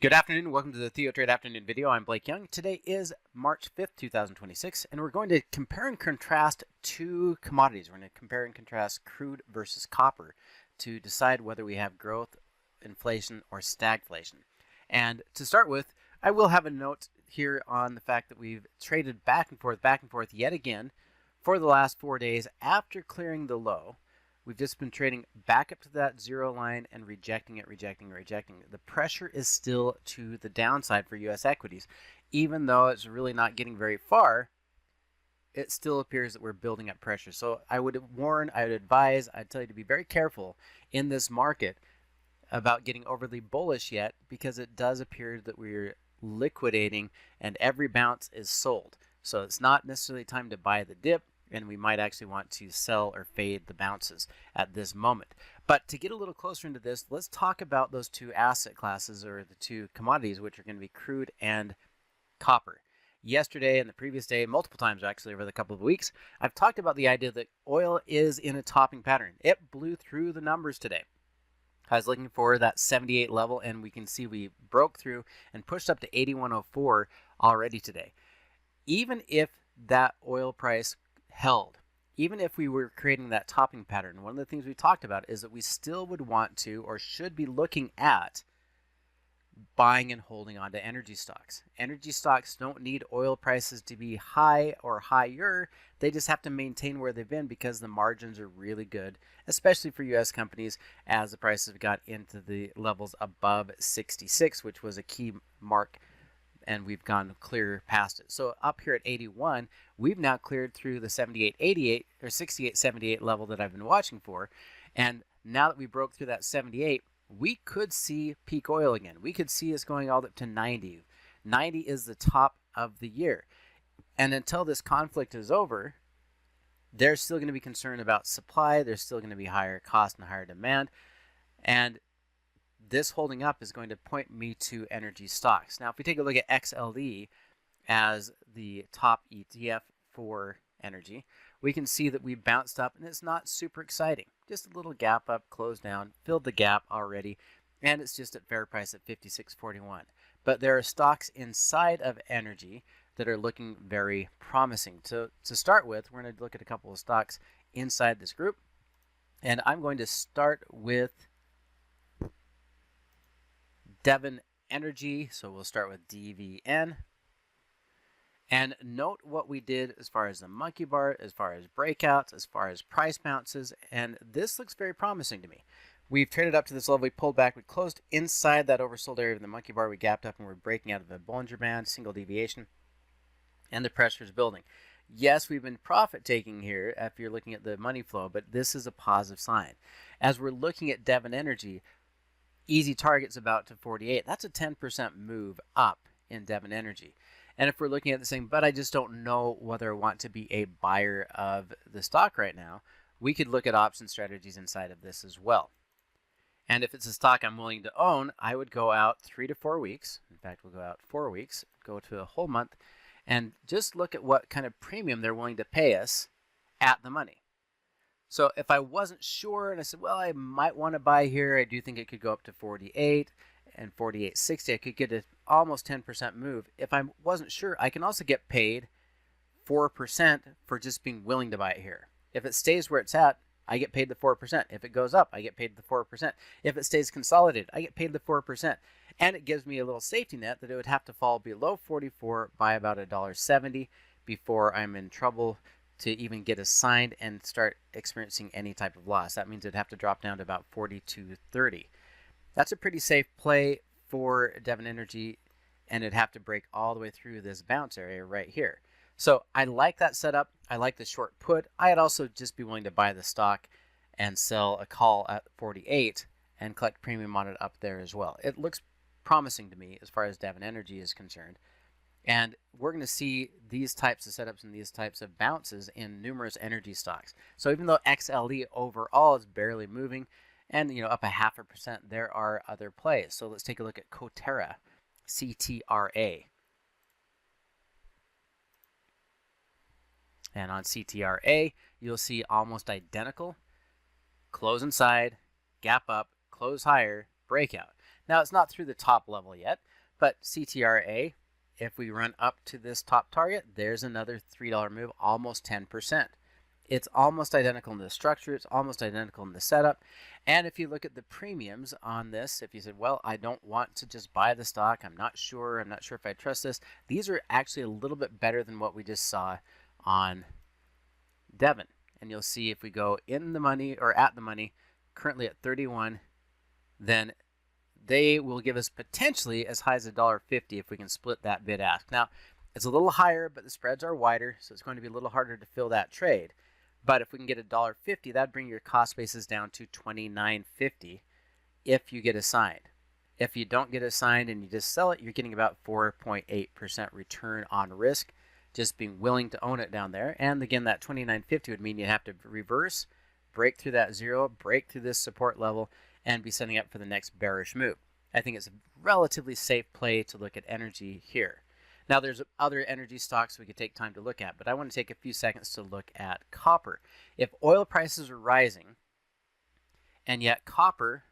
Good afternoon. Welcome to the TheoTRADE afternoon video. I'm Blake Young. Today is March 5th, 2026, and we're going to compare and contrast two commodities. We're going to compare and contrast crude versus copper to decide whether we have growth, inflation, or stagflation. And to start with, I will have a note here on the fact that we've traded back and forth yet again for the last 4 days after clearing the low. We've just been trading back up to that zero line and rejecting it. The pressure is still to the downside for U.S. equities. Even though it's really not getting very far, it still appears that we're building up pressure. So I would warn, I would advise, I'd tell you to be very careful in this market about getting overly bullish yet, because it does appear that we're liquidating and every bounce is sold. So it's not necessarily time to buy the dip, and we might actually want to sell or fade the bounces at this moment. But to get a little closer into this, let's talk about those two asset classes, or the two commodities, which are going to be crude and copper. Yesterday and the previous day, multiple times actually over the couple of weeks, I've talked about the idea that oil is in a topping pattern. It blew through the numbers today. I was looking for that 78 level, and we can see we broke through and pushed up to 81.04 already today. Even if that oil price held, even if we were creating that topping pattern, one of the things we talked about is that we still would want to, or should be looking at, buying and holding on to energy stocks. Energy stocks don't need oil prices to be high or higher. They just have to maintain where they've been, because the margins are really good, especially for U.S. companies, as the prices got into the levels above 66, which was a key mark, and we've gone clear past it. So up here at 81, we've now cleared through the 78.88 or 68.78 level that I've been watching for. And now that we broke through that 78, we could see peak oil again. We could see us going all up to 90. 90 is the top of the year. And until this conflict is over, there's still going to be concern about supply. There's still going to be higher cost and higher demand. And this holding up is going to point me to energy stocks. Now, if we take a look at XLE as the top ETF for energy, we can see that we bounced up, and it's not super exciting. Just a little gap up, closed down, filled the gap already, and it's just at fair price at 56.41. But there are stocks inside of energy that are looking very promising. To start with, we're going to look at a couple of stocks inside this group, and I'm going to start with Devon Energy. So we'll start with DVN. And note what we did as far as the monkey bar, as far as breakouts, as far as price bounces, and this looks very promising to me. We've traded up to this level, we pulled back, we closed inside that oversold area of the monkey bar, we gapped up, and we're breaking out of the Bollinger Band, single deviation, and the pressure is building. Yes, we've been profit taking here if you're looking at the money flow, but this is a positive sign. As we're looking at Devon Energy, easy target's about to 48. That's a 10% move up in Devon Energy. And if we're looking at the same, but I just don't know whether I want to be a buyer of the stock right now, we could look at option strategies inside of this as well. And if it's a stock I'm willing to own, I would go out 3 to 4 weeks. In fact, we'll go out 4 weeks, go to a whole month, and just look at what kind of premium they're willing to pay us at the money. So if I wasn't sure and I said, well, I might want to buy here, I do think it could go up to 48 and 48.60. I could get an almost 10% move. If I wasn't sure, I can also get paid 4% for just being willing to buy it here. If it stays where it's at, I get paid the 4%. If it goes up, I get paid the 4%. If it stays consolidated, I get paid the 4%. And it gives me a little safety net that it would have to fall below 44 by about $1.70 before I'm in trouble to even get assigned and start experiencing any type of loss. That means it'd have to drop down to about 42.30. That's a pretty safe play for Devon Energy, and it'd have to break all the way through this bounce area right here. So I like that setup. I like the short put. I'd also just be willing to buy the stock and sell a call at 48 and collect premium on it up there as well. It looks promising to me as far as Devon Energy is concerned. And we're going to see these types of setups and these types of bounces in numerous energy stocks. So even though XLE overall is barely moving, and up 0.5%, there are other plays. So let's take a look at Cotera, CTRA. And on CTRA, you'll see almost identical. Close inside, gap up, close higher, breakout. Now, it's not through the top level yet, But CTRA, if we run up to this top target, there's another $3 move, almost 10%. It's almost identical in the structure. It's almost identical in the setup. And if you look at the premiums on this, if you said, well, I don't want to just buy the stock, I'm not sure if I trust this, these are actually a little bit better than what we just saw on Devon. And you'll see if we go in the money or at the money, currently at 31, then they will give us potentially as high as $1.50 if we can split that bid ask. Now, it's a little higher, but the spreads are wider, so it's going to be a little harder to fill that trade. But if we can get $1.50, that'd bring your cost basis down to $29.50 if you get assigned. If you don't get assigned and you just sell it, you're getting about 4.8% return on risk, just being willing to own it down there. And again, that $29.50 would mean you'd have to reverse, break through that zero, break through this support level, and be setting up for the next bearish move. I think it's a relatively safe play to look at energy here. Now, there's other energy stocks we could take time to look at, but I want to take a few seconds to look at copper. If oil prices are rising, and yet copper,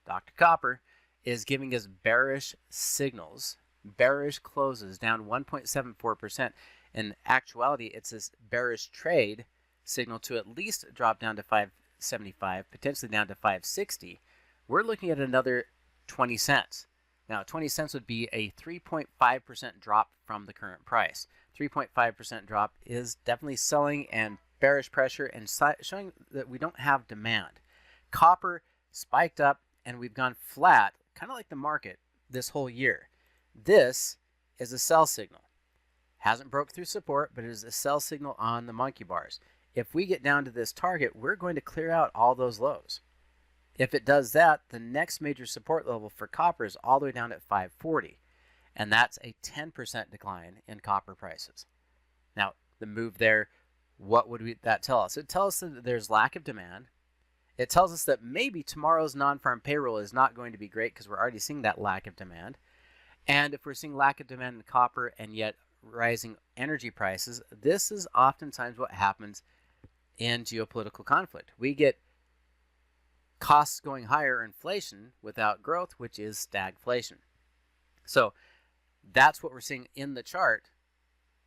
Dr. Copper, is giving us bearish signals, bearish closes down 1.74%. In actuality, it's this bearish trade signal to at least drop down to 575, potentially down to 560. We're looking at another 20 cents. Now, 20 cents would be a 3.5% drop from the current price. 3.5% drop is definitely selling and bearish pressure and showing that we don't have demand. Copper spiked up and we've gone flat, kind of like the market, this whole year. This is a sell signal. Hasn't broke through support, but it is a sell signal on the monkey bars. If we get down to this target, we're going to clear out all those lows. If it does that, the next major support level for copper is all the way down at 540, and that's a 10% decline in copper prices. Now, the move there, what would that tell us? It tells us that there's lack of demand. It tells us that maybe tomorrow's non-farm payroll is not going to be great because we're already seeing that lack of demand. And if we're seeing lack of demand in copper and yet rising energy prices, this is oftentimes what happens in geopolitical conflict. We get costs going higher, inflation without growth, which is stagflation. So that's what we're seeing in the chart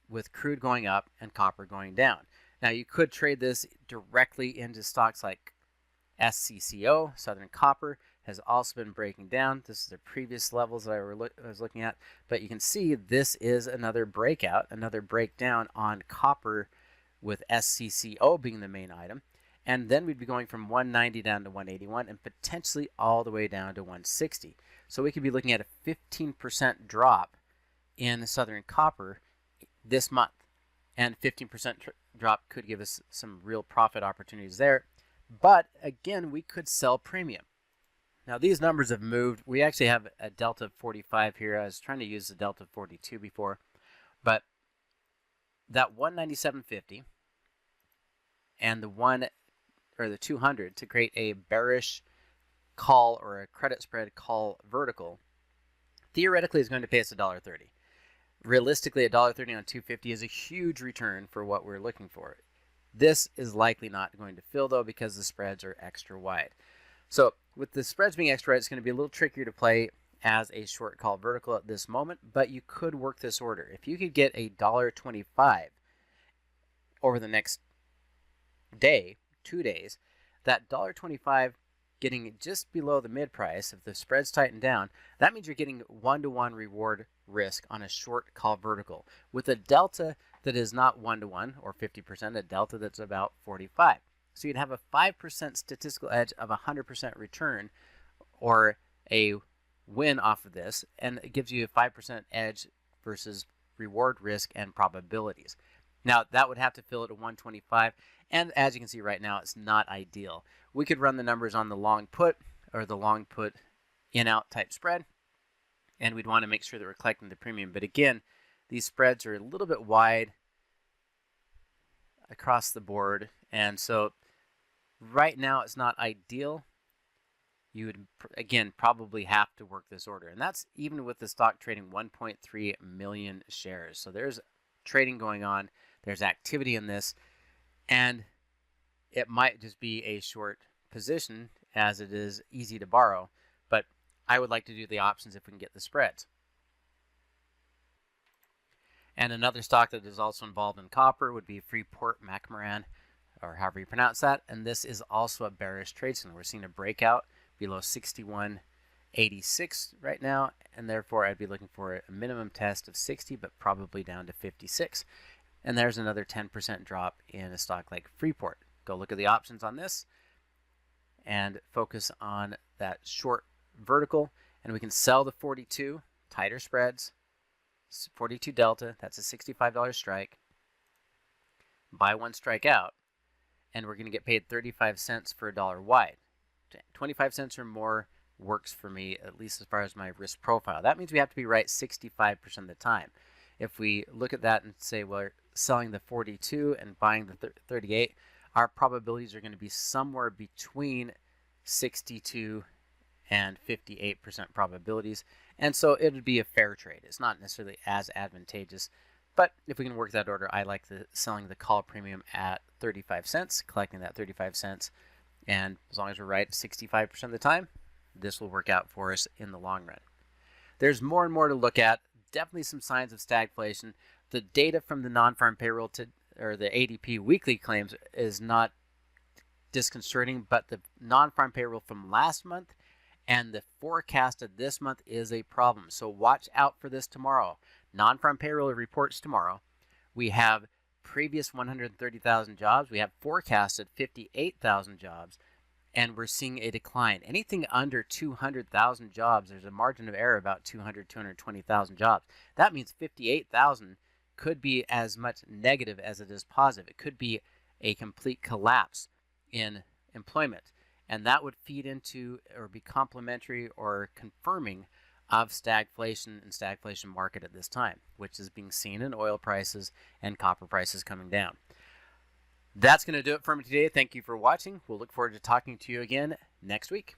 with crude going up and copper going down. Now, you could trade this directly into stocks like SCCO, Southern Copper, has also been breaking down. This is the previous levels that I was looking at. But you can see this is another breakout, another breakdown on copper with SCCO being the main item. And then we'd be going from 190 down to 181 and potentially all the way down to 160. So we could be looking at a 15% drop in Southern Copper this month. And 15% drop could give us some real profit opportunities there. But again, we could sell premium. Now, these numbers have moved. We actually have a delta of 45 here. I was trying to use the delta of 42 before. But that 197.50 and the 200 to create a bearish call or a credit spread call vertical, theoretically is going to pay us $1.30. Realistically, $1.30 on 250 is a huge return for what we're looking for. This is likely not going to fill, though, because the spreads are extra wide. So with the spreads being extra wide, it's going to be a little trickier to play as a short call vertical at this moment, but you could work this order. If you could get a $1.25 over the next day, 2 days, that $1.25 getting just below the mid price, if the spreads tighten down, that means you're getting 1-to-1 reward risk on a short call vertical with a delta that is not 1-to-1 or 50%, a delta that's about 45. So you'd have a 5% statistical edge of 100% return or a win off of this, and it gives you a 5% edge versus reward risk and probabilities. Now, that would have to fill it at 125, and as you can see right now, it's not ideal. We could run the numbers on the long put or the long put in-out type spread, and we'd want to make sure that we're collecting the premium. But again, these spreads are a little bit wide across the board, and so right now it's not ideal. You would, again, probably have to work this order, and that's even with the stock trading 1.3 million shares. So there's trading going on. There's activity in this, and it might just be a short position as it is easy to borrow, but I would like to do the options if we can get the spreads. And another stock that is also involved in copper would be Freeport-McMoRan, or however you pronounce that. And this is also a bearish trade signal. We're seeing a breakout below 61.86 right now, and therefore I'd be looking for a minimum test of 60, but probably down to 56. And there's another 10% drop in a stock like Freeport. Go look at the options on this and focus on that short vertical, and we can sell the 42, tighter spreads, 42 delta, that's a $65 strike. Buy one, strike out, and we're going to get paid 35 cents for a dollar wide. 25 cents or more works for me, at least as far as my risk profile. That means we have to be right 65% of the time. If we look at that and say, well, we're selling the 42 and buying the 38, our probabilities are going to be somewhere between 62 and 58% probabilities. And so it would be a fair trade. It's not necessarily as advantageous, but if we can work that order, I like selling the call premium at 35 cents, collecting that 35 cents. And as long as we're right 65% of the time, this will work out for us in the long run. There's more and more to look at. Definitely some signs of stagflation. The data from the non-farm payroll or the ADP weekly claims is not disconcerting, but the non-farm payroll from last month and the forecast of this month is a problem. So watch out for this tomorrow. Non-farm payroll reports tomorrow. We have previous 130,000 jobs. We have forecasted 58,000 jobs, and we're seeing a decline. Anything under 200,000 jobs, there's a margin of error about 220,000 jobs. That means 58,000 could be as much negative as it is positive. It could be a complete collapse in employment, and that would feed into or be complementary or confirming of stagflation and stagflation market at this time, which is being seen in oil prices and copper prices coming down. That's going to do it for me today. Thank you for watching. We'll look forward to talking to you again next week.